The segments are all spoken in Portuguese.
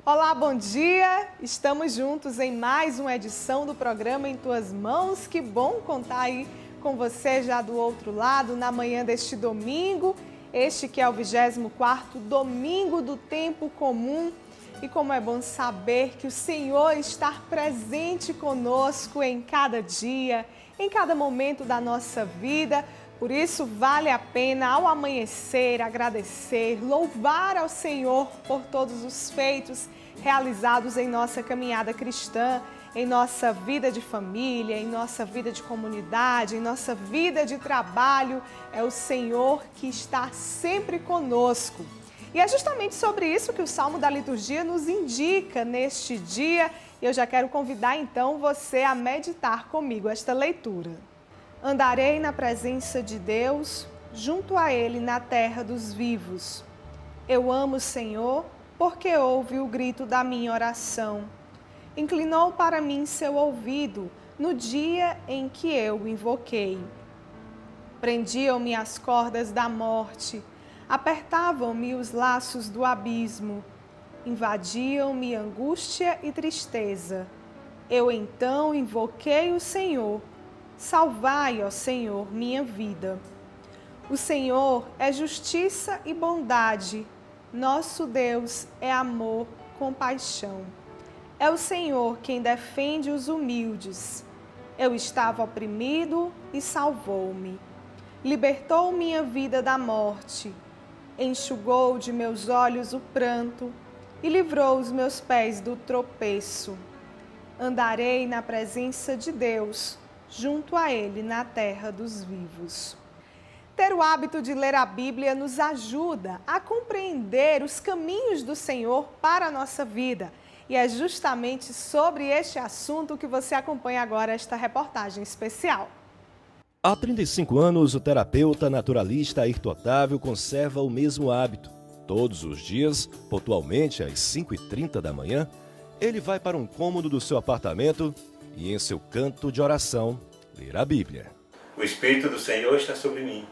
Olá, bom dia! Estamos juntos em mais uma edição do programa Em Tuas Mãos. Que bom contar aí com você já do outro lado na manhã deste domingo. Este que é o 24º domingo do tempo comum. E como é bom saber que o Senhor está presente conosco em cada dia, em cada momento da nossa vida. Por isso, vale a pena, ao amanhecer, agradecer, louvar ao Senhor por todos os feitos realizados em nossa caminhada cristã, em nossa vida de família, em nossa vida de comunidade, em nossa vida de trabalho. É o Senhor que está sempre conosco. E é justamente sobre isso que o Salmo da Liturgia nos indica neste dia. E eu já quero convidar então você a meditar comigo esta leitura. Andarei na presença de Deus, junto a Ele na terra dos vivos. Eu amo o Senhor, porque ouve o grito da minha oração. Inclinou para mim seu ouvido no dia em que eu o invoquei. Prendiam-me as cordas da morte, apertavam-me os laços do abismo, invadiam-me angústia e tristeza. Eu então invoquei o Senhor. Salvai, ó Senhor, minha vida. O Senhor é justiça e bondade. Nosso Deus é amor, compaixão. É o Senhor quem defende os humildes. Eu estava oprimido e salvou-me. Libertou minha vida da morte. Enxugou de meus olhos o pranto e livrou os meus pés do tropeço. Andarei na presença de Deus, junto a Ele na terra dos vivos. Ter o hábito de ler a Bíblia nos ajuda a compreender os caminhos do Senhor para a nossa vida. E é justamente sobre este assunto que você acompanha agora esta reportagem especial. Há 35 anos, o terapeuta naturalista Ayrton Otávio conserva o mesmo hábito. Todos os dias, pontualmente às 5h30 da manhã, ele vai para um cômodo do seu apartamento e, em seu canto de oração, ler a Bíblia. O Espírito do Senhor está sobre mim,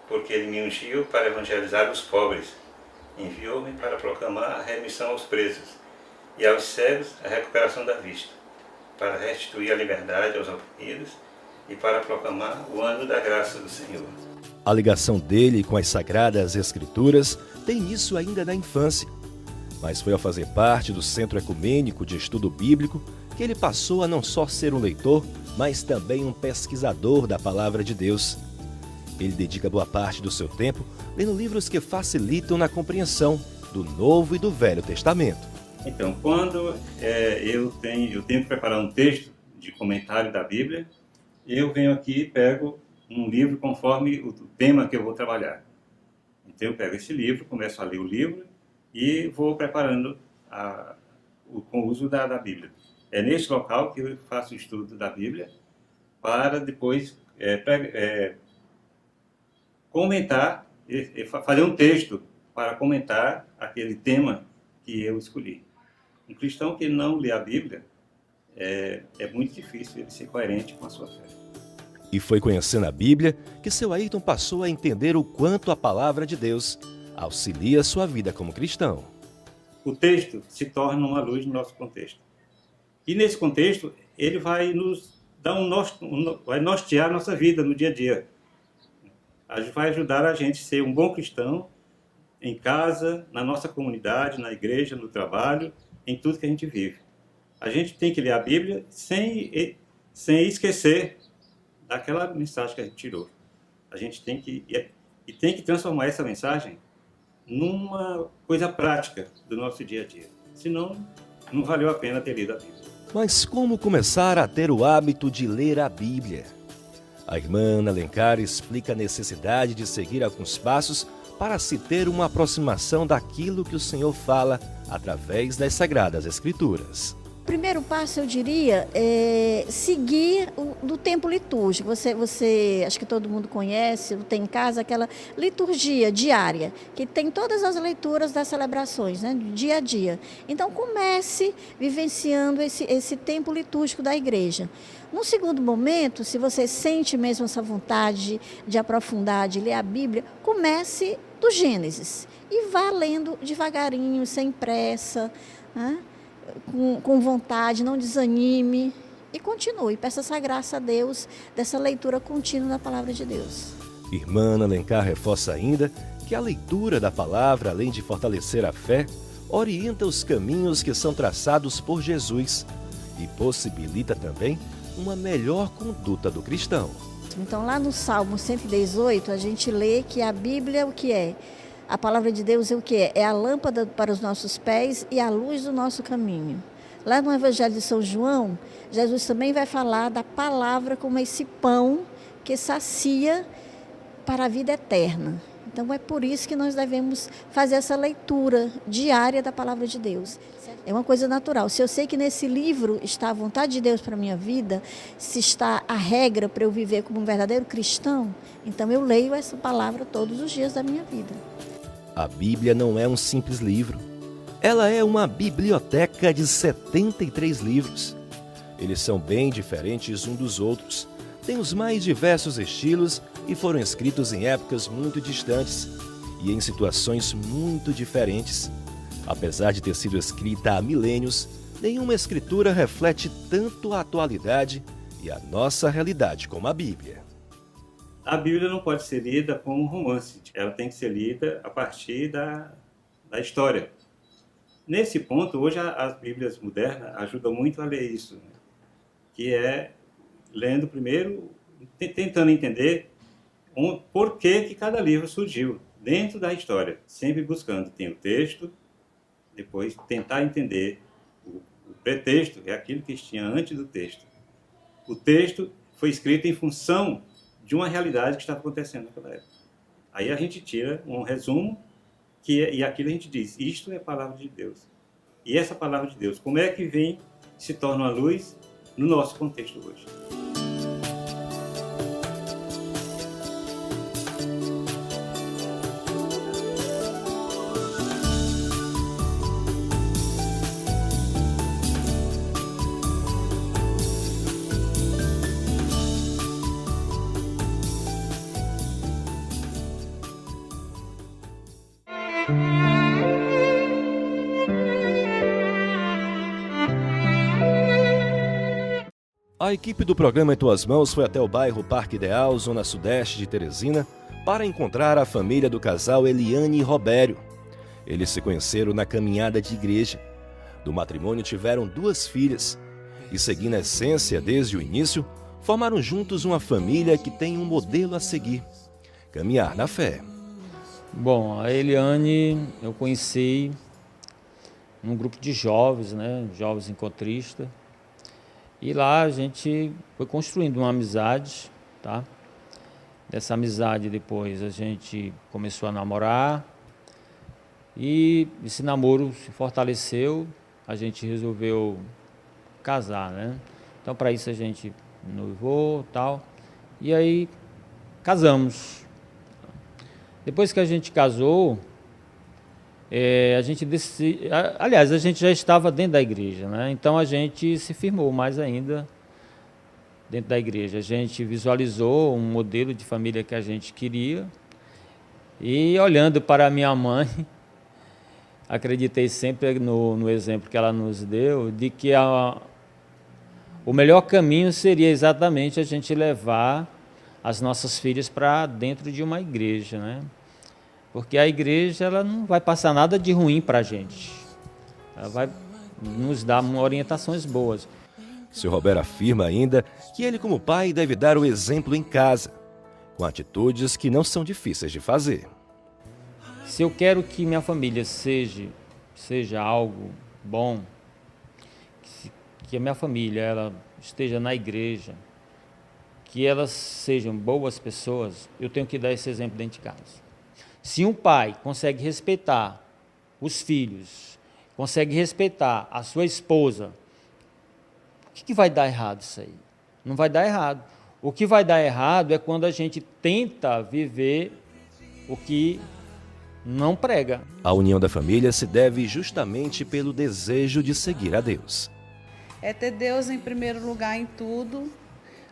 porque Ele me ungiu para evangelizar os pobres. Enviou-me para proclamar a remissão aos presos e aos cegos a recuperação da vista, para restituir a liberdade aos oprimidos e para proclamar o ano da graça do Senhor. A ligação dele com as Sagradas Escrituras tem isso ainda na infância, mas foi ao fazer parte do Centro Ecumênico de Estudo Bíblico que ele passou a não só ser um leitor, mas também um pesquisador da Palavra de Deus. Ele dedica boa parte do seu tempo lendo livros que facilitam na compreensão do Novo e do Velho Testamento. Então, quando eu tenho que preparar um texto de comentário da Bíblia, eu venho aqui e pego um livro conforme o tema que eu vou trabalhar. Então eu pego esse livro, começo a ler o livro e vou preparando com o uso da Bíblia. É neste local que eu faço o estudo da Bíblia para depois comentar, fazer um texto para comentar aquele tema que eu escolhi. Um cristão que não lê a Bíblia, é muito difícil ele ser coerente com a sua fé. E foi conhecendo a Bíblia que seu Ayrton passou a entender o quanto a Palavra de Deus auxilia sua vida como cristão. O texto se torna uma luz no nosso contexto. E nesse contexto, ele vai nos dar vai nortear a nossa vida no dia a dia. Vai ajudar a gente a ser um bom cristão em casa, na nossa comunidade, na igreja, no trabalho, em tudo que a gente vive. A gente tem que ler a Bíblia sem esquecer daquela mensagem que a gente tirou. A gente tem que transformar essa mensagem numa coisa prática do nosso dia a dia. Senão, não valeu a pena ter lido a Bíblia. Mas como começar a ter o hábito de ler a Bíblia? A irmã Ana Alencar explica a necessidade de seguir alguns passos para se ter uma aproximação daquilo que o Senhor fala através das Sagradas Escrituras. O primeiro passo, eu diria, é seguir do tempo litúrgico. Você, acho que todo mundo conhece, tem em casa aquela liturgia diária, que tem todas as leituras das celebrações, né, dia a dia. Então, comece vivenciando esse tempo litúrgico da igreja. Num segundo momento, se você sente mesmo essa vontade de aprofundar, de ler a Bíblia, comece do Gênesis. E vá lendo devagarinho, sem pressa, né? Com vontade, não desanime e continue. Peça essa graça a Deus dessa leitura contínua da palavra de Deus. Irmã Ana Alencar reforça ainda que a leitura da palavra, além de fortalecer a fé, orienta os caminhos que são traçados por Jesus e possibilita também uma melhor conduta do cristão. Então, lá no Salmo 118, a gente lê que a Bíblia, o que é? A palavra de Deus é o que é? É a lâmpada para os nossos pés e a luz do nosso caminho. Lá no Evangelho de São João, Jesus também vai falar da palavra como esse pão que sacia para a vida eterna. Então, é por isso que nós devemos fazer essa leitura diária da palavra de Deus. É uma coisa natural. Se eu sei que nesse livro está a vontade de Deus para a minha vida, se está a regra para eu viver como um verdadeiro cristão, então eu leio essa palavra todos os dias da minha vida. A Bíblia não é um simples livro. Ela é uma biblioteca de 73 livros. Eles são bem diferentes uns dos outros, têm os mais diversos estilos e foram escritos em épocas muito distantes e em situações muito diferentes. Apesar de ter sido escrita há milênios, nenhuma escritura reflete tanto a atualidade e a nossa realidade como a Bíblia. A Bíblia não pode ser lida como um romance, ela tem que ser lida a partir da história. Nesse ponto, hoje as Bíblias modernas ajudam muito a ler isso, né? Que é lendo primeiro, tentando entender por que cada livro surgiu dentro da história, sempre buscando, tem o texto, depois tentar entender o pretexto, é aquilo que tinha antes do texto. O texto foi escrito em função de uma realidade que estava acontecendo naquela época. Aí a gente tira um resumo e aquilo a gente diz, isto é a palavra de Deus. E essa palavra de Deus, como é que vem, se torna uma luz no nosso contexto hoje? A equipe do programa Em Tuas Mãos foi até o bairro Parque Ideal, zona sudeste de Teresina, para encontrar a família do casal Eliane e Robério. Eles se conheceram na caminhada de igreja. Do matrimônio tiveram 2 filhas e, seguindo a essência desde o início, formaram juntos uma família que tem um modelo a seguir: caminhar na fé. Bom, a Eliane eu conheci num grupo de jovens, né, jovens encontristas. E lá a gente foi construindo uma amizade, tá? Dessa amizade depois a gente começou a namorar e esse namoro se fortaleceu, a gente resolveu casar, né? Então para isso a gente noivou e tal, e aí casamos. Depois que a gente casou, a gente aliás, a gente já estava dentro da igreja, né? Então a gente se firmou mais ainda dentro da igreja. A gente visualizou um modelo de família que a gente queria e, olhando para a minha mãe, acreditei sempre no exemplo que ela nos deu, de que o melhor caminho seria exatamente a gente levar as nossas filhas para dentro de uma igreja, né? Porque a igreja ela não vai passar nada de ruim para a gente. Ela vai nos dar orientações boas. Seu Roberto afirma ainda que ele, como pai, deve dar o exemplo em casa, com atitudes que não são difíceis de fazer. Se eu quero que minha família seja algo bom, que a minha família ela esteja na igreja, que elas sejam boas pessoas, eu tenho que dar esse exemplo dentro de casa. Se um pai consegue respeitar os filhos, consegue respeitar a sua esposa, o que vai dar errado isso aí? Não vai dar errado. O que vai dar errado é quando a gente tenta viver o que não prega. A união da família se deve justamente pelo desejo de seguir a Deus. É ter Deus em primeiro lugar em tudo,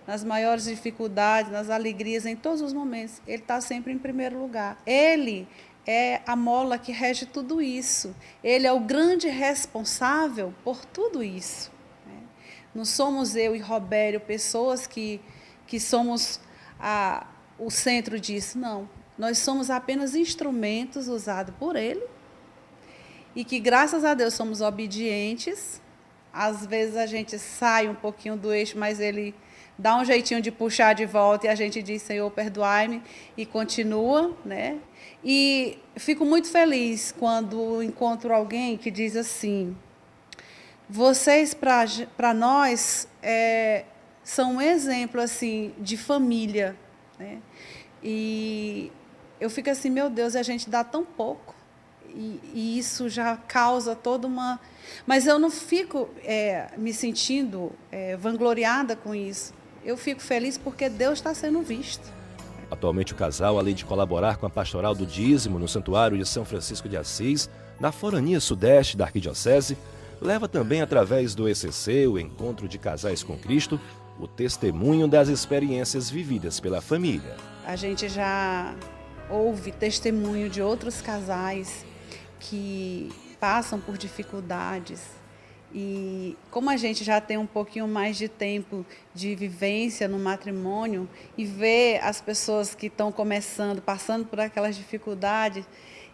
nas maiores dificuldades, nas alegrias, em todos os momentos. Ele está sempre em primeiro lugar. Ele é a mola que rege tudo isso. Ele é o grande responsável por tudo isso. Não somos eu e Robério pessoas que somos o centro disso, não. Nós somos apenas instrumentos usados por Ele e que, graças a Deus, somos obedientes. Às vezes a gente sai um pouquinho do eixo, mas Ele dá um jeitinho de puxar de volta e a gente diz, Senhor, perdoai-me, e continua, né? E fico muito feliz quando encontro alguém que diz assim: vocês, para nós, são um exemplo assim, de família, né? E eu fico assim, meu Deus, a gente dá tão pouco, e isso já causa toda uma... Mas eu não fico me sentindo vangloriada com isso. Eu fico feliz porque Deus está sendo visto. Atualmente o casal, além de colaborar com a pastoral do dízimo no Santuário de São Francisco de Assis, na Forania Sudeste da Arquidiocese, leva também, através do ECC, o Encontro de Casais com Cristo, o testemunho das experiências vividas pela família. A gente já ouve testemunho de outros casais que passam por dificuldades, e como a gente já tem um pouquinho mais de tempo de vivência no matrimônio e vê as pessoas que estão começando, passando por aquelas dificuldades,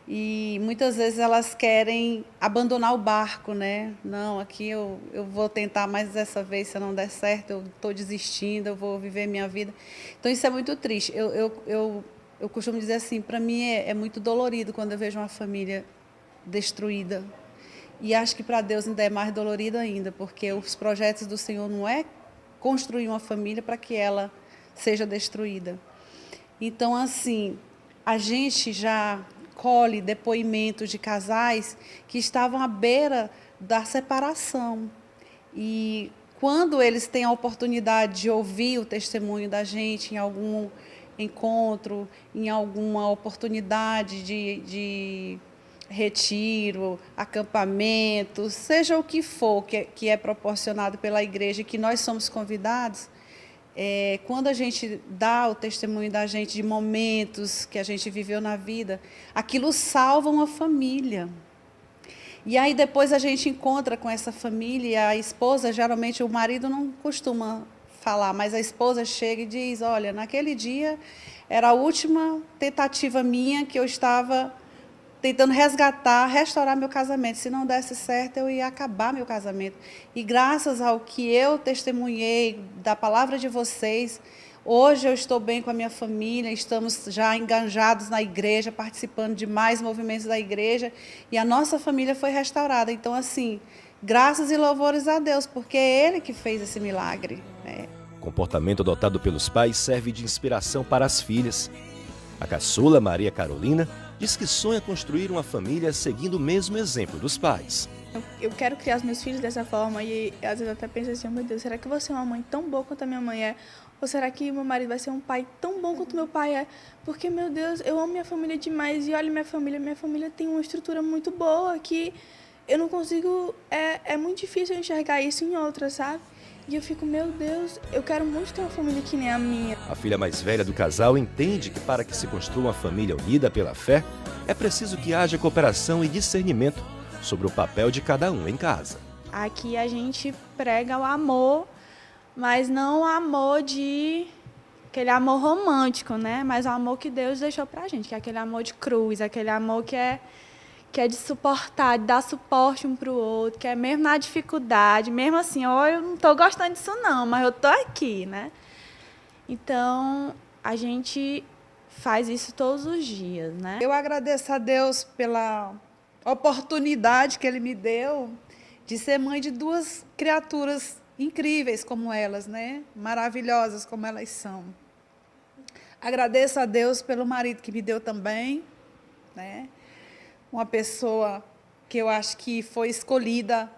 e muitas vezes elas querem abandonar o barco, né? Não, aqui eu vou tentar mais dessa vez, se não der certo, eu estou desistindo, eu vou viver minha vida. Então isso é muito triste. Eu costumo dizer assim, para mim é muito dolorido quando eu vejo uma família destruída. E acho que para Deus ainda é mais dolorido ainda, porque os projetos do Senhor não é construir uma família para que ela seja destruída. Então, assim, a gente já colhe depoimentos de casais que estavam à beira da separação. E quando eles têm a oportunidade de ouvir o testemunho da gente em algum encontro, em alguma oportunidade de retiro, acampamento, seja o que for que é proporcionado pela igreja e que nós somos convidados, quando a gente dá o testemunho da gente de momentos que a gente viveu na vida, aquilo salva uma família. E aí depois a gente encontra com essa família, e a esposa, geralmente o marido não costuma falar, mas a esposa chega e diz, olha, naquele dia era a última tentativa minha que eu estava tentando resgatar, restaurar meu casamento. Se não desse certo, eu ia acabar meu casamento. E graças ao que eu testemunhei da palavra de vocês, hoje eu estou bem com a minha família, estamos já engajados na igreja, participando de mais movimentos da igreja, e a nossa família foi restaurada. Então, assim, graças e louvores a Deus, porque é Ele que fez esse milagre, né? O comportamento adotado pelos pais serve de inspiração para as filhas. A caçula, Maria Carolina, diz que sonha construir uma família seguindo o mesmo exemplo dos pais. Eu quero criar os meus filhos dessa forma e às vezes eu até penso assim, oh, meu Deus, será que eu vou ser uma mãe tão boa quanto a minha mãe é? Ou será que meu marido vai ser um pai tão bom quanto meu pai é? Porque, meu Deus, eu amo minha família demais e olha minha família tem uma estrutura muito boa que eu não consigo, é muito difícil enxergar isso em outras, sabe? E eu fico, meu Deus, eu quero muito ter uma família que nem a minha. A filha mais velha do casal entende que para que se construa uma família unida pela fé, é preciso que haja cooperação e discernimento sobre o papel de cada um em casa. Aqui a gente prega o amor, mas não o amor aquele amor romântico, né? Mas o amor que Deus deixou pra gente, que é aquele amor de cruz, aquele amor que é de suportar, de dar suporte um para o outro, que é mesmo na dificuldade, mesmo assim, ó, eu não estou gostando disso não, mas eu estou aqui, né? Então, a gente faz isso todos os dias, né? Eu agradeço a Deus pela oportunidade que Ele me deu de ser mãe de duas criaturas incríveis como elas, né? Maravilhosas como elas são. Agradeço a Deus pelo marido que me deu também, né? Uma pessoa que eu acho que foi escolhida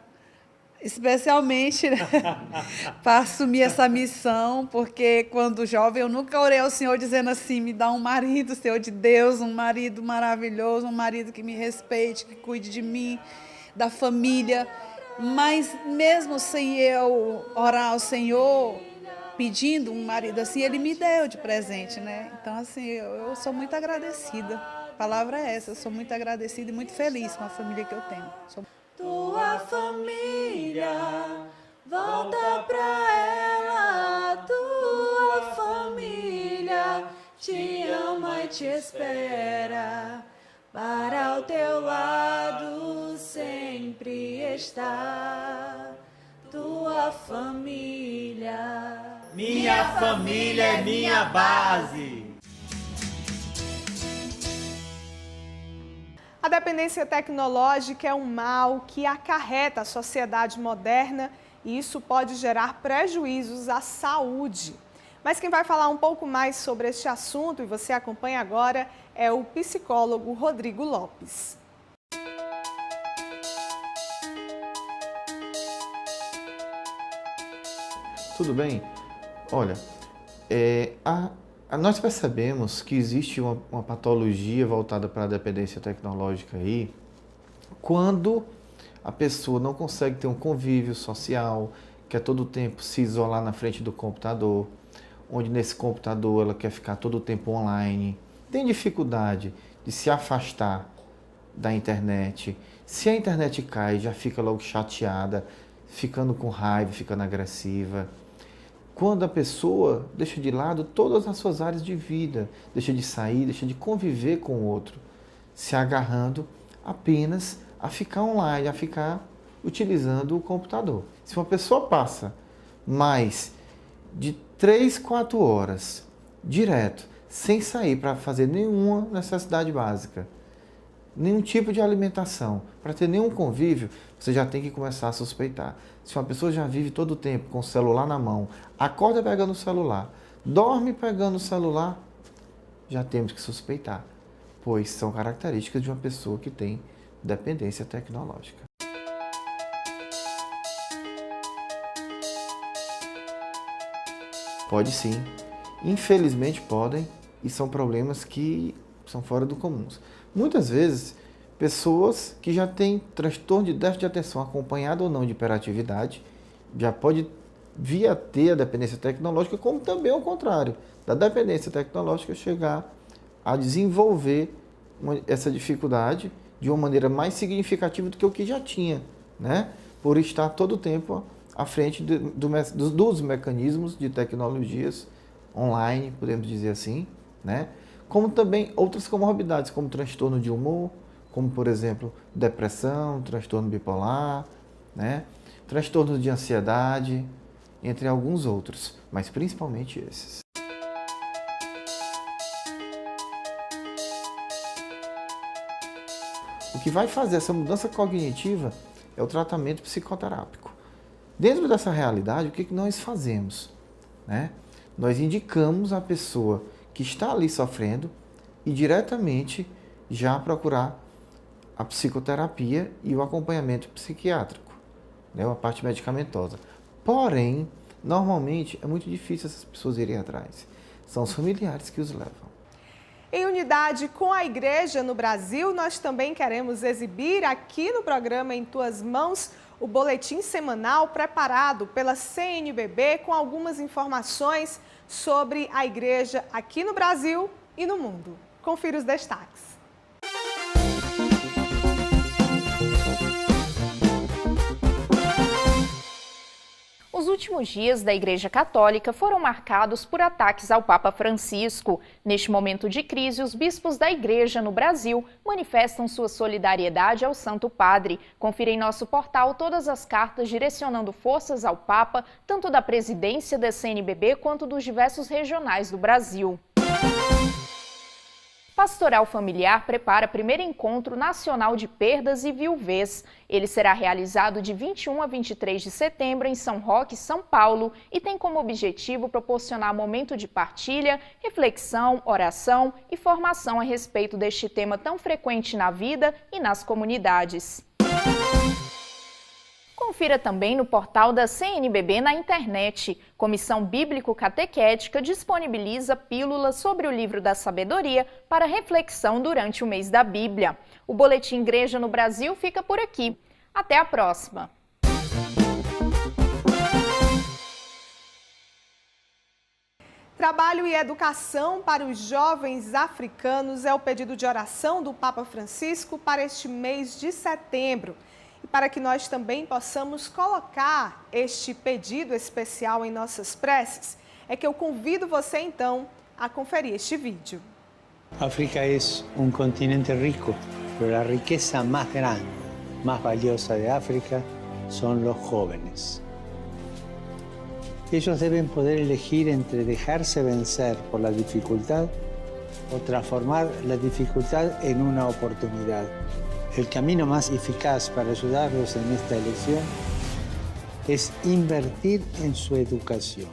especialmente, né, para assumir essa missão, porque quando jovem eu nunca orei ao Senhor dizendo assim, me dá um marido, Senhor de Deus, um marido maravilhoso, um marido que me respeite, que cuide de mim, da família. Mas mesmo sem eu orar ao Senhor, pedindo um marido assim, Ele me deu de presente, né? Então, assim, eu sou muito agradecida. palavra é essa. Eu sou muito agradecida e muito feliz com a família que eu tenho. Tua família, volta pra ela. Tua família te ama e te espera. Para ao teu lado sempre está tua família. Minha família é minha base. A dependência tecnológica é um mal que acarreta a sociedade moderna e isso pode gerar prejuízos à saúde. Mas quem vai falar um pouco mais sobre este assunto, e você acompanha agora, é o psicólogo Rodrigo Lopes. Tudo bem? Olha, nós percebemos que existe uma patologia voltada para a dependência tecnológica aí, quando a pessoa não consegue ter um convívio social, quer todo o tempo se isolar na frente do computador, onde nesse computador ela quer ficar todo o tempo online, tem dificuldade de se afastar da internet. Se a internet cai, já fica logo chateada, ficando com raiva, ficando agressiva. Quando a pessoa deixa de lado todas as suas áreas de vida, deixa de sair, deixa de conviver com o outro, se agarrando apenas a ficar online, a ficar utilizando o computador. Se uma pessoa passa mais de 3, 4 horas direto, sem sair para fazer nenhuma necessidade básica, nenhum tipo de alimentação, para ter nenhum convívio, você já tem que começar a suspeitar. Se uma pessoa já vive todo o tempo com o celular na mão, acorda pegando o celular, dorme pegando o celular, já temos que suspeitar, pois são características de uma pessoa que tem dependência tecnológica. Pode sim, infelizmente podem, e são problemas que são fora do comum. Muitas vezes, pessoas que já têm transtorno de déficit de atenção acompanhado ou não de hiperatividade, já pode vir a ter a dependência tecnológica, como também ao contrário, da dependência tecnológica chegar a desenvolver essa dificuldade de uma maneira mais significativa do que o que já tinha, né? Por estar todo o tempo à frente dos mecanismos de tecnologias online, podemos dizer assim, né? Como também outras comorbidades, como transtorno de humor, como, por exemplo, depressão, transtorno bipolar, né? Transtornos de ansiedade, entre alguns outros, mas principalmente esses. O que vai fazer essa mudança cognitiva é o tratamento psicoterápico. Dentro dessa realidade, o que nós fazemos, né? Nós indicamos a pessoa que está ali sofrendo e diretamente já procurar a psicoterapia e o acompanhamento psiquiátrico, né? A parte medicamentosa. Porém, normalmente é muito difícil essas pessoas irem atrás. São os familiares que os levam. Em unidade com a Igreja no Brasil, nós também queremos exibir aqui no programa Em Tuas Mãos o boletim semanal preparado pela CNBB com algumas informações sobre a Igreja aqui no Brasil e no mundo. Confira os destaques. Os últimos dias da Igreja Católica foram marcados por ataques ao Papa Francisco. Neste momento de crise, os bispos da Igreja no Brasil manifestam sua solidariedade ao Santo Padre. Confira em nosso portal todas as cartas direcionando forças ao Papa, tanto da presidência da CNBB quanto dos diversos regionais do Brasil. Pastoral Familiar prepara primeiro encontro nacional de perdas e viuvez. Ele será realizado de 21 a 23 de setembro em São Roque, São Paulo, e tem como objetivo proporcionar momento de partilha, reflexão, oração e formação a respeito deste tema tão frequente na vida e nas comunidades. Confira também no portal da CNBB na internet. Comissão Bíblico-Catequética disponibiliza pílulas sobre o livro da sabedoria para reflexão durante o mês da Bíblia. O Boletim Igreja no Brasil fica por aqui. Até a próxima! Trabalho e educação para os jovens africanos é o pedido de oração do Papa Francisco para este mês de setembro. E para que nós também possamos colocar este pedido especial em nossas preces, é que eu convido você então a conferir este vídeo. África es un continente rico, pero la riqueza más grande, más valiosa de África son los jóvenes. Ellos deben poder elegir entre dejarse vencer por la dificultad o transformar la dificultad en una oportunidad. El camino más eficaz para ayudarlos en esta elección es invertir en su educación.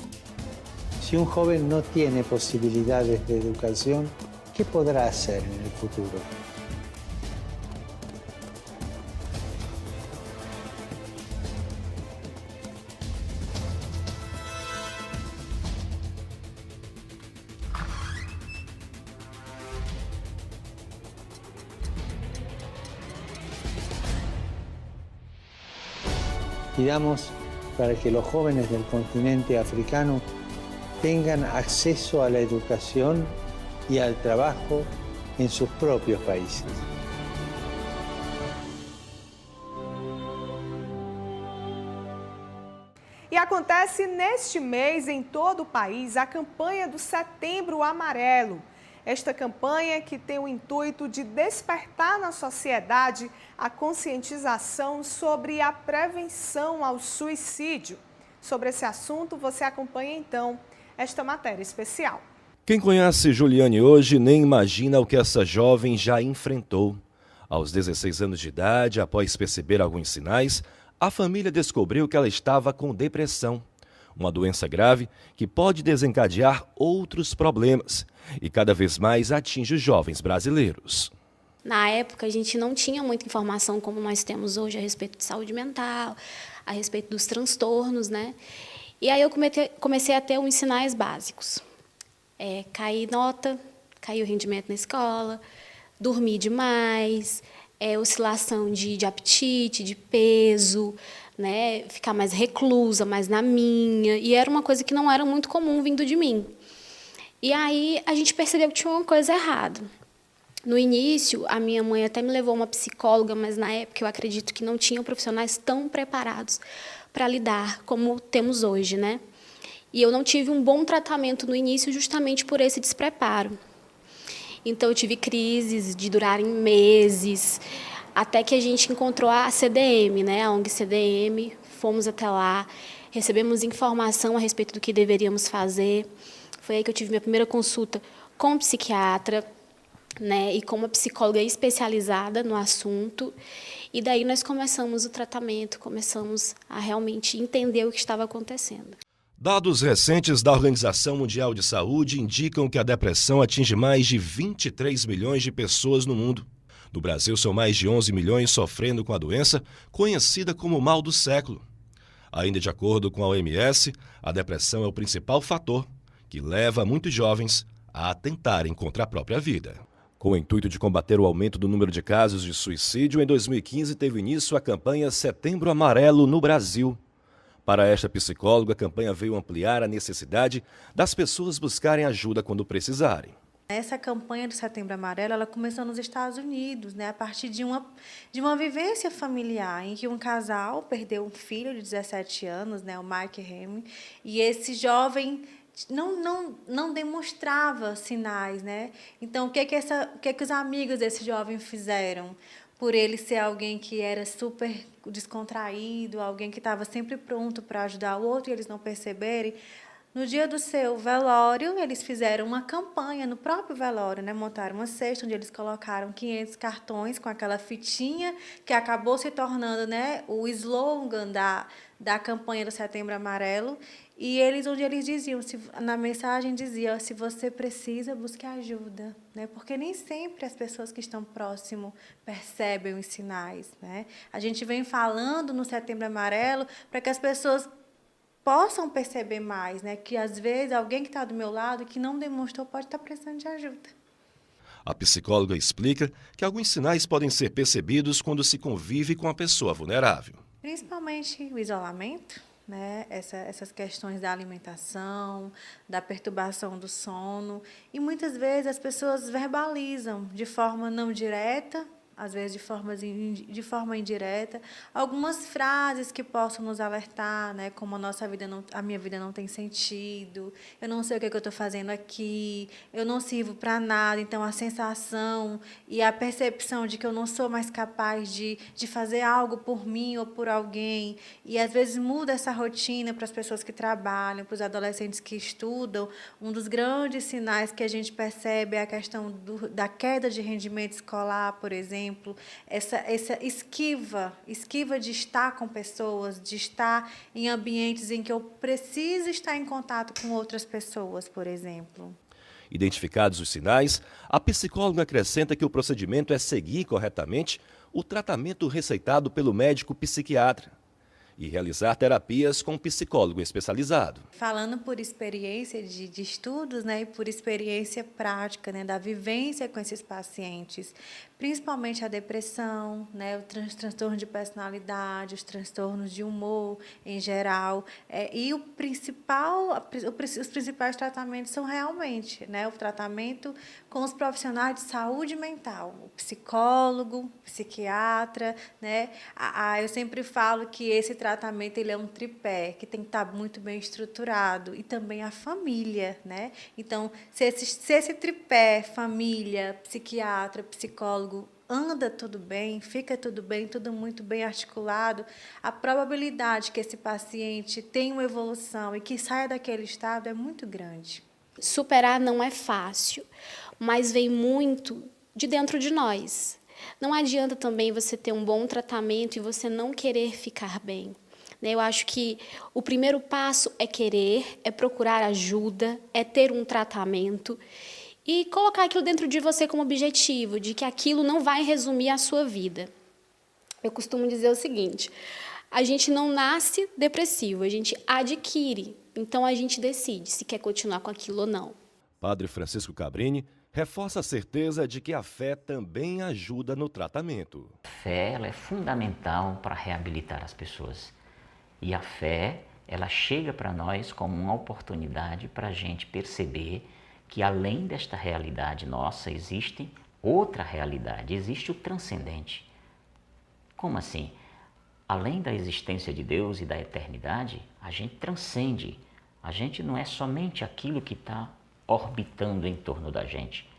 Si un joven no tiene posibilidades de educación, ¿qué podrá hacer en el futuro? Pidamos para que los jóvenes del continente africano tengan acceso a la educación y al trabajo en sus propios países. E acontece neste mês em todo o país a campanha do Setembro Amarelo. Esta campanha que tem o intuito de despertar na sociedade a conscientização sobre a prevenção ao suicídio. Sobre esse assunto, você acompanha então esta matéria especial. Quem conhece Juliane hoje nem imagina o que essa jovem já enfrentou. Aos 16 anos de idade, após perceber alguns sinais, a família descobriu que ela estava com depressão, uma doença grave que pode desencadear outros problemas e cada vez mais atinge os jovens brasileiros. Na época, a gente não tinha muita informação como nós temos hoje a respeito de saúde mental, a respeito dos transtornos, né? E aí eu comecei a ter uns sinais básicos. Cair nota, cair o rendimento na escola, dormir demais, oscilação de apetite, de peso, né? Ficar mais reclusa, mais na minha. E era uma coisa que não era muito comum vindo de mim. E aí a gente percebeu que tinha uma coisa errada. No início, a minha mãe até me levou uma psicóloga, mas na época eu acredito que não tinham profissionais tão preparados para lidar como temos hoje, né? E eu não tive um bom tratamento no início justamente por esse despreparo. Então eu tive crises de durarem meses, até que a gente encontrou a CDM, né? A ONG CDM, fomos até lá, recebemos informação a respeito do que deveríamos fazer. Foi aí que eu tive minha primeira consulta com um psiquiatra, né, e com uma psicóloga especializada no assunto. E daí nós começamos o tratamento, começamos a realmente entender o que estava acontecendo. Dados recentes da Organização Mundial de Saúde indicam que a depressão atinge mais de 23 milhões de pessoas no mundo. No Brasil, são mais de 11 milhões sofrendo com a doença, conhecida como mal do século. Ainda de acordo com a OMS, a depressão é o principal fator que leva muitos jovens a tentarem contra a própria vida. Com o intuito de combater o aumento do número de casos de suicídio, em 2015 teve início a campanha Setembro Amarelo no Brasil. Para esta psicóloga, a campanha veio ampliar a necessidade das pessoas buscarem ajuda quando precisarem. Essa campanha do Setembro Amarelo, ela começou nos Estados Unidos, né, a partir de uma vivência familiar, em que um casal perdeu um filho de 17 anos, né, o Mike Henry, e esse jovem não demonstrava sinais, né? Então, o que os amigos desse jovem fizeram? Por ele ser alguém que era super descontraído, alguém que estava sempre pronto para ajudar o outro e eles não perceberem, no dia do seu velório, eles fizeram uma campanha no próprio velório, né? Montaram uma cesta onde eles colocaram 500 cartões com aquela fitinha que acabou se tornando, né, o slogan da campanha do Setembro Amarelo. E onde eles diziam, na mensagem dizia, se você precisa, busque ajuda, né? Porque nem sempre as pessoas que estão próximo percebem os sinais, né? A gente vem falando no Setembro Amarelo para que as pessoas possam perceber mais, né? Que às vezes alguém que está do meu lado que não demonstrou pode estar precisando de ajuda. A psicóloga explica que alguns sinais podem ser percebidos quando se convive com a pessoa vulnerável. Principalmente o isolamento, né? Essas questões da alimentação, da perturbação do sono. E muitas vezes as pessoas verbalizam de forma não direta, às vezes de forma indireta, algumas frases que possam nos alertar, né? Como a minha vida não tem sentido, eu não sei o que eu estou fazendo aqui, eu não sirvo para nada. Então, a sensação e a percepção de que eu não sou mais capaz de fazer algo por mim ou por alguém, e às vezes muda essa rotina para as pessoas que trabalham, para os adolescentes que estudam. Um dos grandes sinais que a gente percebe é a questão da queda de rendimento escolar, por exemplo, essa esquiva de estar com pessoas, de estar em ambientes em que eu preciso estar em contato com outras pessoas, por exemplo. Identificados os sinais, a psicóloga acrescenta que o procedimento é seguir corretamente o tratamento receitado pelo médico psiquiatra e realizar terapias com um psicólogo especializado. Falando por experiência de estudos, né, e por experiência prática, né, da vivência com esses pacientes, principalmente a depressão, né, o transtorno de personalidade, os transtornos de humor em geral, e os principais tratamentos são realmente, né, o tratamento com os profissionais de saúde mental, o psicólogo, o psiquiatra, né. Eu sempre falo que esse tratamento ele é um tripé que tem que estar muito bem estruturado, e também a família, né? Então, se esse tripé, família, psiquiatra, psicólogo, anda tudo bem, fica tudo bem, tudo muito bem articulado, a probabilidade que esse paciente tenha uma evolução e que saia daquele estado é muito grande. Superar não é fácil, mas vem muito de dentro de nós. Não adianta também você ter um bom tratamento e você não querer ficar bem. Eu acho que o primeiro passo é querer, é procurar ajuda, é ter um tratamento e colocar aquilo dentro de você como objetivo, de que aquilo não vai resumir a sua vida. Eu costumo dizer o seguinte: a gente não nasce depressivo, a gente adquire. Então, a gente decide se quer continuar com aquilo ou não. Padre Francisco Cabrini reforça a certeza de que a fé também ajuda no tratamento. A fé ela é fundamental para reabilitar as pessoas. E a fé, ela chega para nós como uma oportunidade para a gente perceber que além desta realidade nossa, existe outra realidade, existe o transcendente. Como assim? Além da existência de Deus e da eternidade, a gente transcende. A gente não é somente aquilo que está orbitando em torno da gente.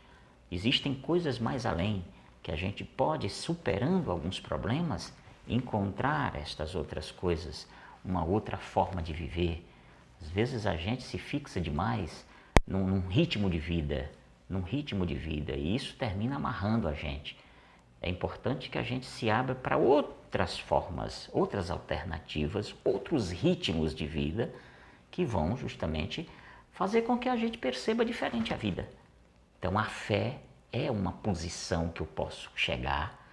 Existem coisas mais além que a gente pode, superando alguns problemas, encontrar estas outras coisas, uma outra forma de viver. Às vezes a gente se fixa demais num ritmo de vida, e isso termina amarrando a gente. É importante que a gente se abra para outras formas, outras alternativas, outros ritmos de vida que vão justamente fazer com que a gente perceba diferente a vida. Então a fé é uma posição que eu posso chegar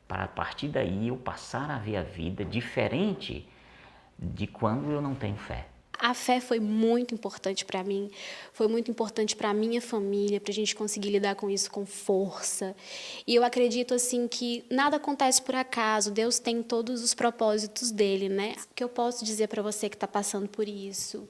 para a partir daí eu passar a ver a vida diferente de quando eu não tenho fé. A fé foi muito importante para mim, foi muito importante para a minha família, para a gente conseguir lidar com isso com força. E eu acredito assim que nada acontece por acaso, Deus tem todos os propósitos dele, né? O que eu posso dizer para você que está passando por isso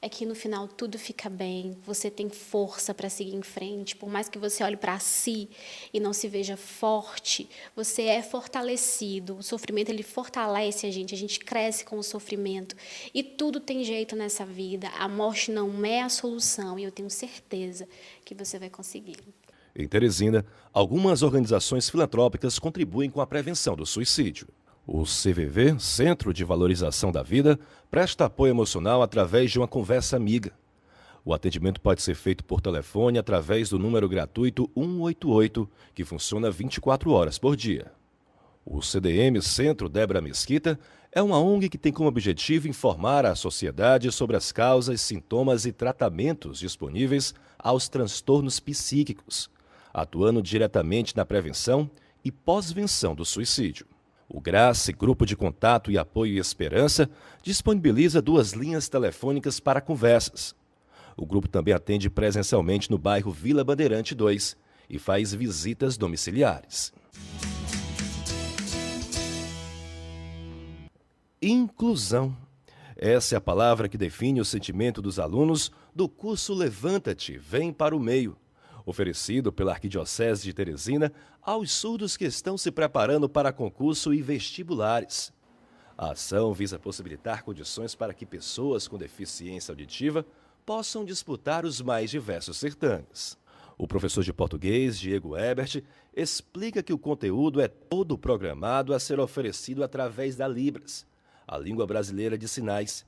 é que no final tudo fica bem, você tem força para seguir em frente, por mais que você olhe para si e não se veja forte, você é fortalecido, o sofrimento ele fortalece a gente cresce com o sofrimento e tudo tem jeito nessa vida, a morte não é a solução e eu tenho certeza que você vai conseguir. Em Teresina, algumas organizações filantrópicas contribuem com a prevenção do suicídio. O CVV, Centro de Valorização da Vida, presta apoio emocional através de uma conversa amiga. O atendimento pode ser feito por telefone através do número gratuito 188, que funciona 24 horas por dia. O CDM Centro Débora Mesquita é uma ONG que tem como objetivo informar a sociedade sobre as causas, sintomas e tratamentos disponíveis aos transtornos psíquicos, atuando diretamente na prevenção e pós-venção do suicídio. O GRACE, Grupo de Contato e Apoio e Esperança, disponibiliza 2 linhas telefônicas para conversas. O grupo também atende presencialmente no bairro Vila Bandeirante 2 e faz visitas domiciliares. Inclusão. Essa é a palavra que define o sentimento dos alunos do curso Levanta-te, Vem para o Meio, oferecido pela Arquidiocese de Teresina aos surdos que estão se preparando para concurso e vestibulares. A ação visa possibilitar condições para que pessoas com deficiência auditiva possam disputar os mais diversos certames. O professor de português, Diego Ebert, explica que o conteúdo é todo programado a ser oferecido através da Libras, a língua brasileira de sinais,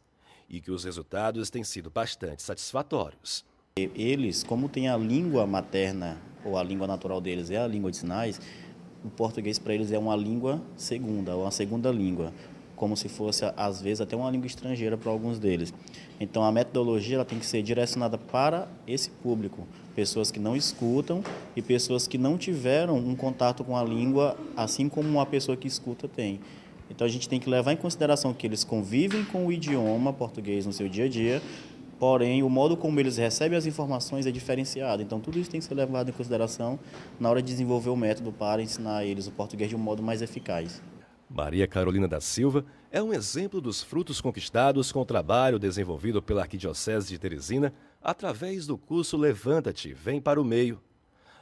e que os resultados têm sido bastante satisfatórios. Eles, como tem a língua materna, ou a língua natural deles é a língua de sinais, o português para eles é uma língua segunda, ou uma segunda língua, como se fosse, às vezes, até uma língua estrangeira para alguns deles. Então, a metodologia ela tem que ser direcionada para esse público, pessoas que não escutam e pessoas que não tiveram um contato com a língua, assim como uma pessoa que escuta tem. Então, a gente tem que levar em consideração que eles convivem com o idioma português no seu dia a dia, porém, o modo como eles recebem as informações é diferenciado. Então, tudo isso tem que ser levado em consideração na hora de desenvolver o método para ensinar a eles o português de um modo mais eficaz. Maria Carolina da Silva é um exemplo dos frutos conquistados com o trabalho desenvolvido pela Arquidiocese de Teresina através do curso Levanta-te, Vem para o Meio.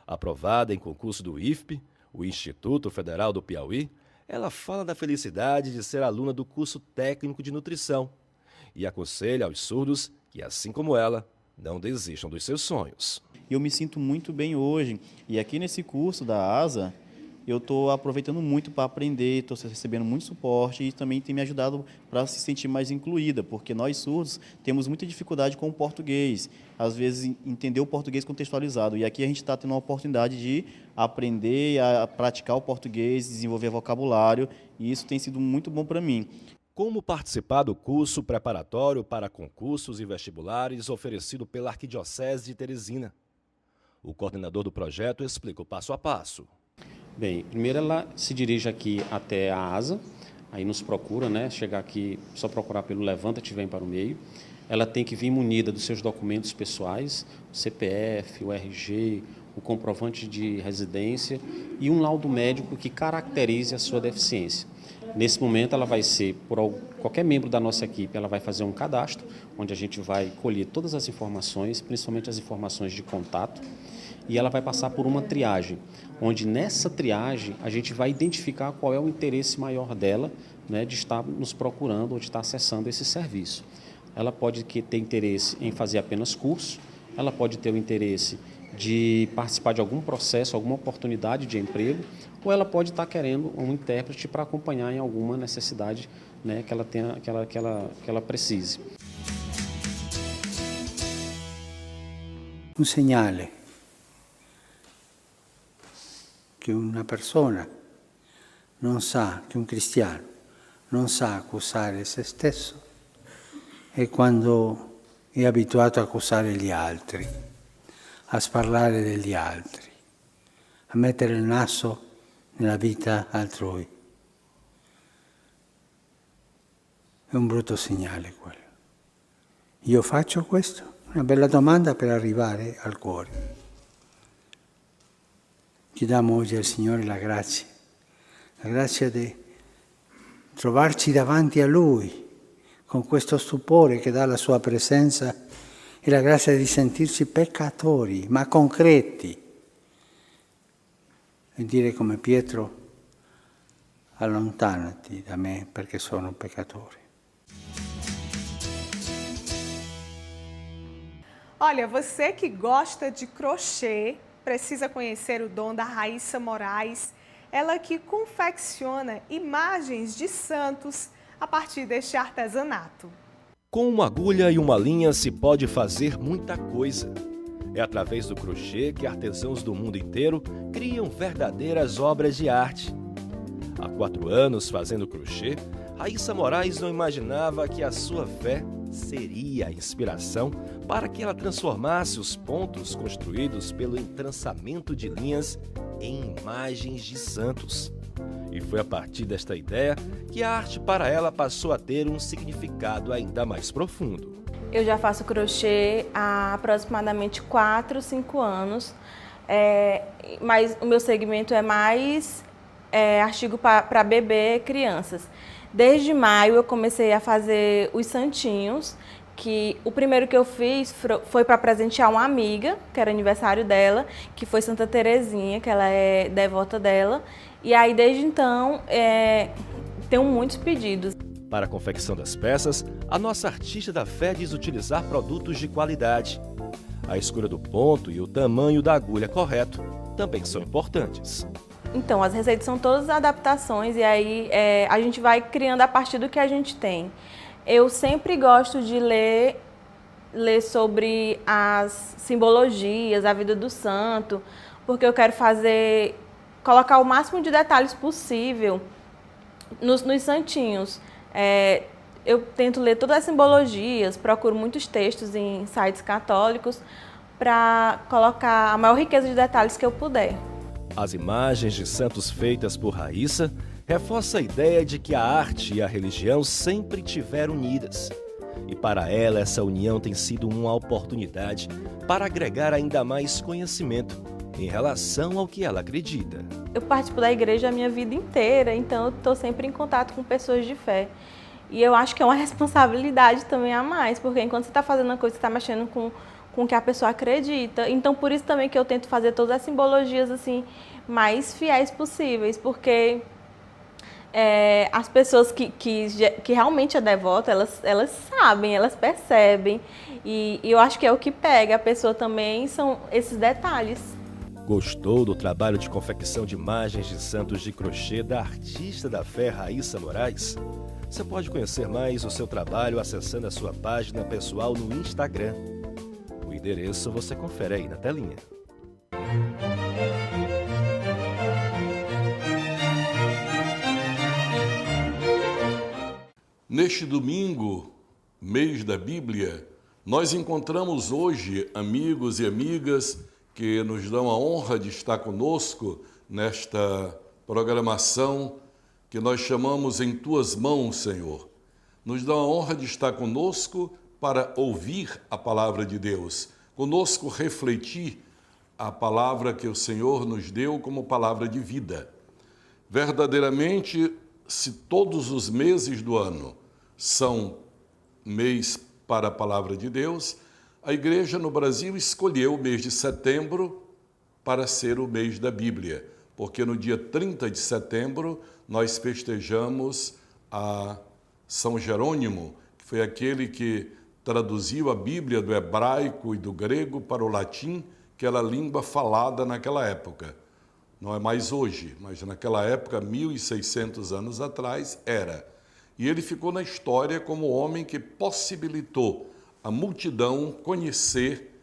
Aprovada em concurso do IFP, o Instituto Federal do Piauí, ela fala da felicidade de ser aluna do curso técnico de nutrição e aconselha aos surdos que, assim como ela, não desistam dos seus sonhos. Eu me sinto muito bem hoje e aqui nesse curso da ASA, eu estou aproveitando muito para aprender, estou recebendo muito suporte e também tem me ajudado para se sentir mais incluída, porque nós surdos temos muita dificuldade com o português, às vezes entender o português contextualizado. E aqui a gente está tendo a oportunidade de aprender a praticar o português, desenvolver vocabulário, e isso tem sido muito bom para mim. Como participar do curso preparatório para concursos e vestibulares oferecido pela Arquidiocese de Teresina? O coordenador do projeto explica o passo a passo. Bem, primeiro ela se dirige aqui até a ASA, aí nos procura, né? Chegar aqui, só procurar pelo Levanta-te, Vem para o Meio. Ela tem que vir munida dos seus documentos pessoais, o CPF, o RG, o comprovante de residência e um laudo médico que caracterize a sua deficiência. Nesse momento ela vai ser, por qualquer membro da nossa equipe, ela vai fazer um cadastro, onde a gente vai colher todas as informações, principalmente as informações de contato, e ela vai passar por uma triagem, onde nessa triagem a gente vai identificar qual é o interesse maior dela, né, de estar nos procurando ou de estar acessando esse serviço. Ela pode ter interesse em fazer apenas curso, ela pode ter o interesse de participar de algum processo, alguma oportunidade de emprego, ou ela pode estar querendo um intérprete para acompanhar em alguma necessidade, né, que ela tenha, que ela precise. Un segnale che una persona non sa, che un cristiano non sa accusare se stesso è quando è abituato a accusare gli altri, a sparlare degli altri, a mettere il naso nella vita altrui. È un brutto segnale quello. Io faccio questo? Una bella domanda per arrivare al cuore. Chiediamo oggi al Signore la grazia di trovarci davanti a Lui con questo stupore che dà la Sua presenza e la grazia di sentirci peccatori, ma concreti, e dire come Pietro: allontanati da me perché sono un peccatore. Olha, você que gosta de crochê, precisa conhecer o dom da Raíssa Moraes, ela que confecciona imagens de santos a partir deste artesanato. Com uma agulha e uma linha se pode fazer muita coisa. É através do crochê que artesãos do mundo inteiro criam verdadeiras obras de arte. Há 4 anos fazendo crochê, Raíssa Moraes não imaginava que a sua fé seria a inspiração para que ela transformasse os pontos construídos pelo entrançamento de linhas em imagens de santos. E foi a partir desta ideia que a arte para ela passou a ter um significado ainda mais profundo. Eu já faço crochê há aproximadamente 4, 5 anos, mas o meu segmento é mais artigo para bebê e crianças. Desde maio eu comecei a fazer os santinhos, que o primeiro que eu fiz foi para presentear uma amiga, que era aniversário dela, que foi Santa Terezinha, que ela é devota dela. E aí, desde então, tenho muitos pedidos. Para a confecção das peças, a nossa artista da fé diz utilizar produtos de qualidade. A escolha do ponto e o tamanho da agulha correto também são importantes. Então, as receitas são todas adaptações e aí a gente vai criando a partir do que a gente tem. Eu sempre gosto de ler sobre as simbologias, a vida do santo, porque eu quero colocar o máximo de detalhes possível nos santinhos. Eu tento ler todas as simbologias, procuro muitos textos em sites católicos para colocar a maior riqueza de detalhes que eu puder. As imagens de santos feitas por Raíssa reforçam a ideia de que a arte e a religião sempre estiveram unidas. E para ela, essa união tem sido uma oportunidade para agregar ainda mais conhecimento em relação ao que ela acredita. Eu participo da igreja a minha vida inteira, então eu estou sempre em contato com pessoas de fé. E eu acho que é uma responsabilidade também a mais, porque enquanto você está fazendo uma coisa, você está mexendo com o que a pessoa acredita. Então, por isso também que eu tento fazer todas as simbologias assim mais fiéis possíveis, porque as pessoas que realmente é devota, elas sabem, elas percebem. E eu acho que é o que pega a pessoa também, são esses detalhes. Gostou do trabalho de confecção de imagens de santos de crochê da artista da fé Raíssa Moraes? Você pode conhecer mais o seu trabalho acessando a sua página pessoal no Instagram. O endereço você confere aí na telinha. Neste domingo, mês da Bíblia, nós encontramos hoje amigos e amigas que nos dão a honra de estar conosco nesta programação que nós chamamos Em Tuas Mãos, Senhor. Nos dão a honra de estar conosco para ouvir a palavra de Deus, conosco refletir a palavra que o Senhor nos deu como palavra de vida. Verdadeiramente, se todos os meses do ano são mês para a palavra de Deus, a Igreja no Brasil escolheu o mês de setembro para ser o mês da Bíblia, porque no dia 30 de setembro nós festejamos a São Jerônimo, que foi aquele que traduziu a Bíblia do hebraico e do grego para o latim, que era a língua falada naquela época. Não é mais hoje, mas naquela época, 1.600 anos atrás, era. E ele ficou na história como o homem que possibilitou a multidão conhecer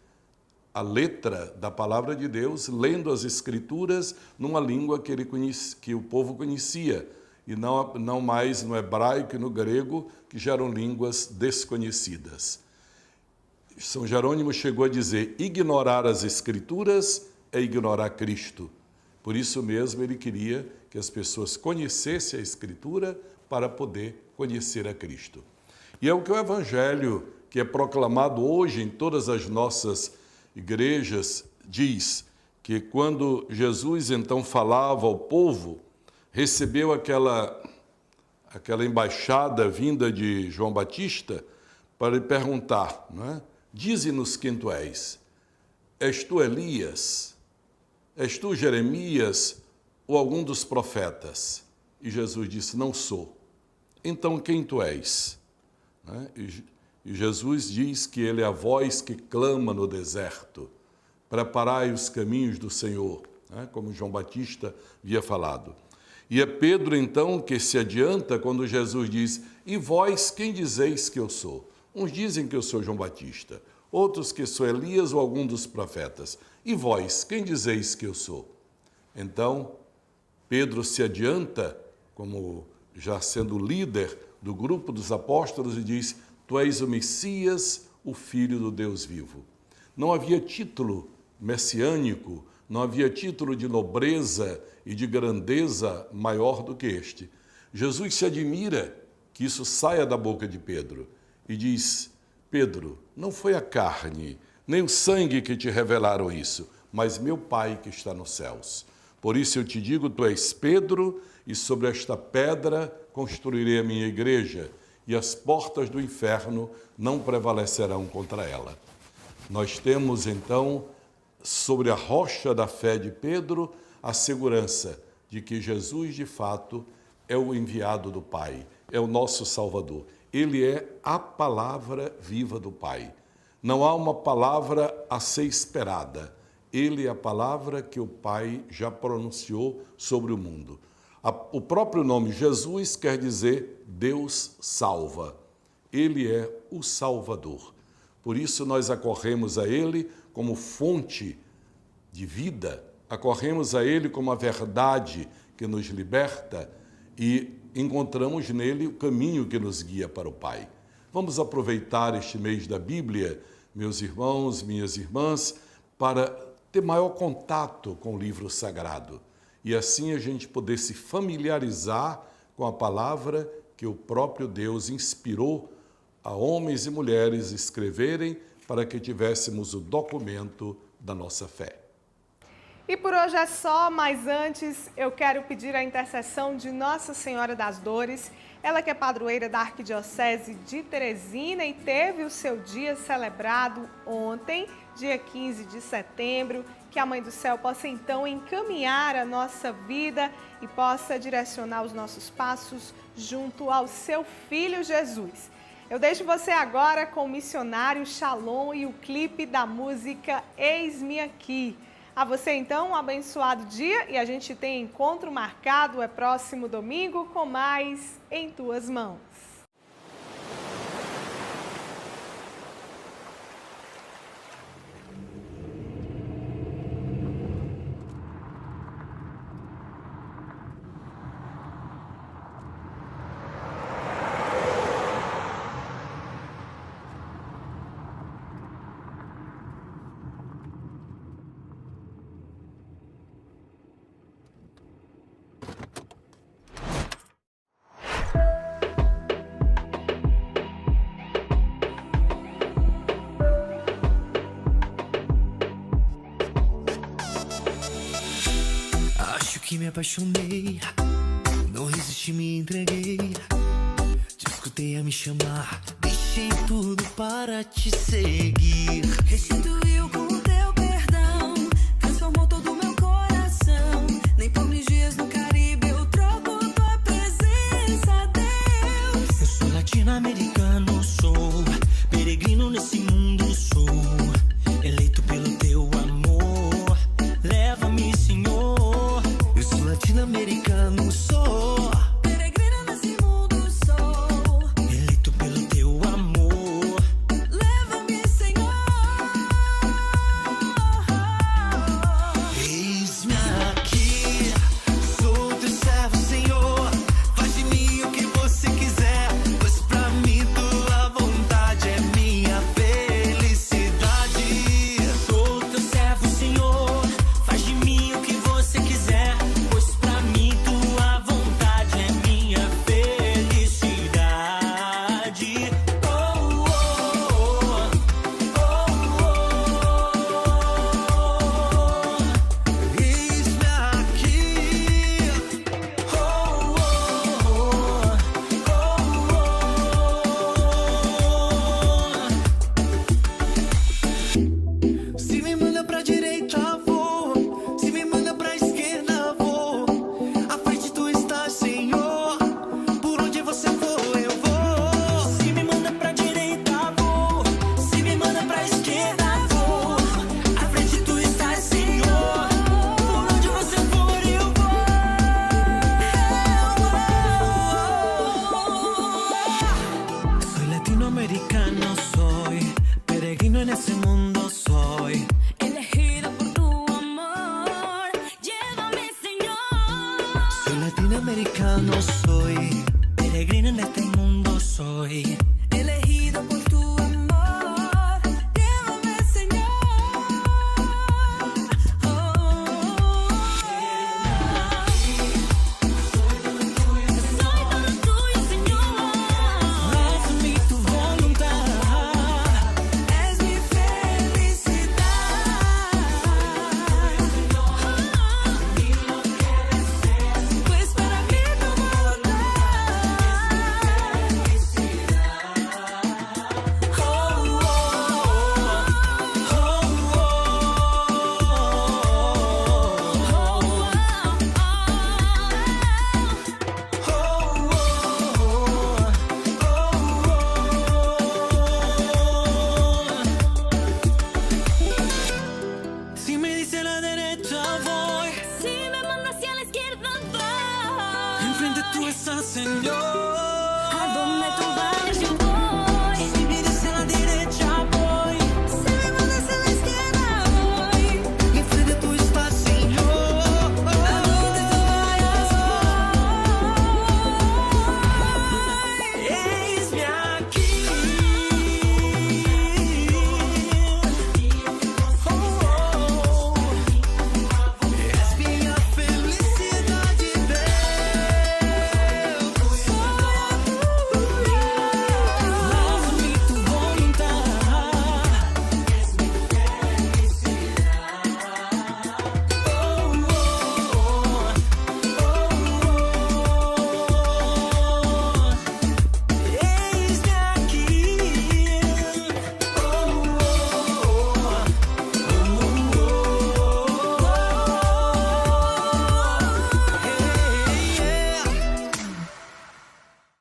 a letra da palavra de Deus, lendo as Escrituras numa língua que o povo conhecia, e não mais no hebraico e no grego, que já eram línguas desconhecidas. São Jerônimo chegou a dizer: ignorar as Escrituras é ignorar Cristo. Por isso mesmo ele queria que as pessoas conhecessem a Escritura para poder conhecer a Cristo. E é o que o Evangelho, que é proclamado hoje em todas as nossas igrejas, diz, que quando Jesus então falava ao povo, recebeu aquela embaixada vinda de João Batista para lhe perguntar, não é? Dize-nos quem tu és. És tu Elias? És tu Jeremias ou algum dos profetas? E Jesus disse: não sou. Então quem tu és? Né? E Jesus diz que ele é a voz que clama no deserto: preparai os caminhos do Senhor, né? Como João Batista havia falado. E é Pedro então que se adianta quando Jesus diz: e vós quem dizeis que eu sou? Uns dizem que eu sou João Batista, outros que sou Elias ou algum dos profetas. E vós, quem dizeis que eu sou? Então, Pedro se adianta, como já sendo líder do grupo dos apóstolos, e diz: tu és o Messias, o Filho do Deus vivo. Não havia título messiânico, não havia título de nobreza e de grandeza maior do que este. Jesus se admira que isso saia da boca de Pedro e diz: Pedro, não foi a carne, nem o sangue que te revelaram isso, mas meu Pai que está nos céus. Por isso eu te digo, tu és Pedro, e sobre esta pedra construirei a minha igreja e as portas do inferno não prevalecerão contra ela. Nós temos, então, sobre a rocha da fé de Pedro, a segurança de que Jesus, de fato, é o enviado do Pai, é o nosso Salvador. Ele é a palavra viva do Pai. Não há uma palavra a ser esperada. Ele é a palavra que o Pai já pronunciou sobre o mundo. O próprio nome Jesus quer dizer Deus salva. Ele é o Salvador. Por isso nós acorremos a Ele como fonte de vida, acorremos a Ele como a verdade que nos liberta e encontramos nele o caminho que nos guia para o Pai. Vamos aproveitar este mês da Bíblia, meus irmãos, minhas irmãs, para ter maior contato com o livro sagrado e assim a gente poder se familiarizar com a palavra que o próprio Deus inspirou a homens e mulheres escreverem para que tivéssemos o documento da nossa fé. E por hoje é só, mas antes eu quero pedir a intercessão de Nossa Senhora das Dores, ela que é padroeira da Arquidiocese de Teresina e teve o seu dia celebrado ontem, dia 15 de setembro, que a Mãe do Céu possa então encaminhar a nossa vida e possa direcionar os nossos passos junto ao seu Filho Jesus. Eu deixo você agora com o missionário Shalom e o clipe da música Eis-me Aqui. A você, então, um abençoado dia e a gente tem encontro marcado, é próximo domingo, com mais Em Tuas Mãos. Que me apaixonei, não resisti, me entreguei. Te escutei a me chamar, deixei tudo para te seguir. Restituiu com o teu perdão, transformou todo o meu coração. Nem por mil dias no Caribe eu troco tua presença, Deus. Eu sou latino-americano, sou peregrino nesse mundo, sou eleito pelo teu amor. Leva-me, Senhor. Latino-americano sou, peregrino nesse mundo sou, eleito pelo teu amor. Leva-me, Senhor. Eis-me aqui, sou teu servo, Senhor. Faz de mim o que você quiser, pois pra mim tua vontade é minha felicidade. Sou teu servo, Senhor. Faz de mim o que você quiser. Latinoamericano soy, peregrino en ese mundo.